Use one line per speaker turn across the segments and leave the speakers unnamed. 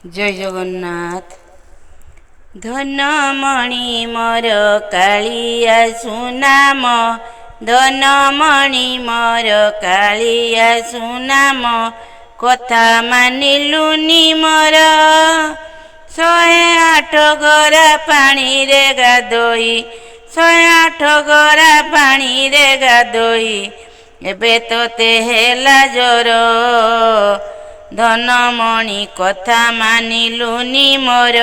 जय जगन्नाथ। धनमणि मोर कालिया सुनाम, धनमणि मोर कालिया सुनाम, कथा मानिलुनी मोर 108 गरा पानी रे गाधोई, 108 गरा पानी रे गाधोई, एबे तोते हेला जोर, धनमणि कथा मानिलुनी मोर।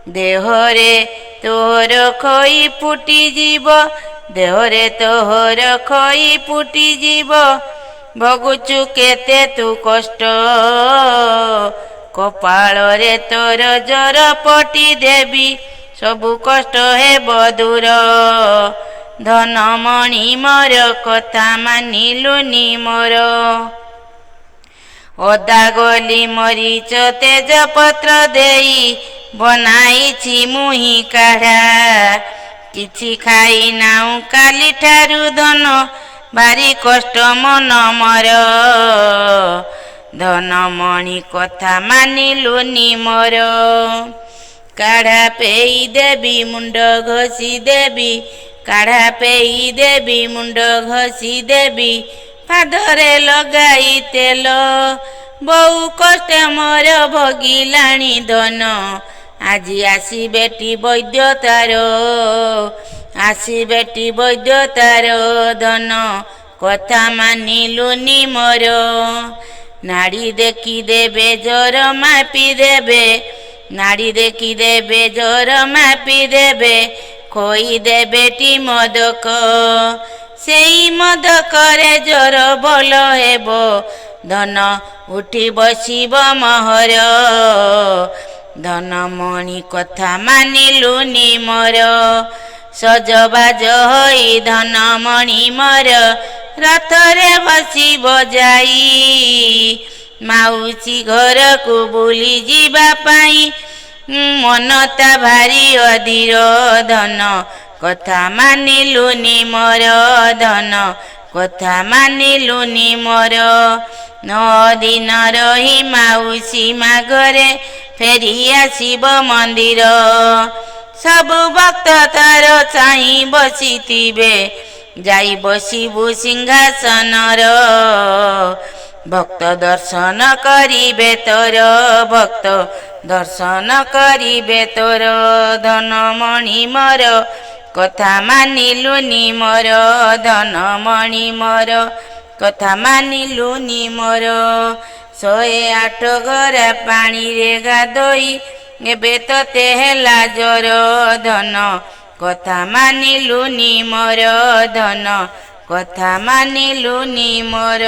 देहरे तोहर खई फुटी जीव, देहरे तोहर खई फुटी जीव, भोगुचु केते तू कष्ट, कपाଳରେ तोर जर पटी देवी, सबु कष्ट हेब दूर। धनमणि मोर कथा मानिलुनी मोर। अदा गली मरीच तेजपत्र देई, बनाइछि मुही काढ़ा, किछि खाई नाउ काली ठारू धन, भारी कष्ट मन मोर। धनमणि कथा मानिलुनी मोर। काढ़ा पेई देवी मुंड घसी देवी, काढ़ा पेई देवी मुंड घसी देवी, पादरे लगाई तेल, बहु कष्ट मोर भोगिलाणी धन, आजी आसी बेटी वैद्य तार, आसी बेटी वैद्य तार, धन कथा मानिलुनी मोर। नाड़ी देखी देबे जर मापी देबे, नाड़ी देखी देबे जर मापी देबे, खोई देबे टी मदक, सेई मदकरे जर भल हेब, धन उठी बसिब महर। धनमणि कथा मानिलुनी मोर। सजबाज होई धनमणि मोर, रथरे बसिब जाई, माउसी घरकू बुली जीवा पाई, मनता भारी अधीर, धन कथा मानिलुनी मोर। धन कथा मानिलुनी मोर। 9 दिन रही माउसी माघरे, फेरी आसिब मंदिर, सबु भक्त तार चाही बसिथिबे, जाई बसिबु सिंहासनर, भक्त दर्शन करिबे तोर, भक्त दर्शन करिबे तोर। धनमणि मोर कथा मानिलुनी मोर। धनमणि मोर कथा मानिलुनी मोर। 108 गरा पानी रे गाधोई, एबे तोते हेला जोर, धन कथा मानिलुनी मोर। धन कथा मानिलुनी मोर।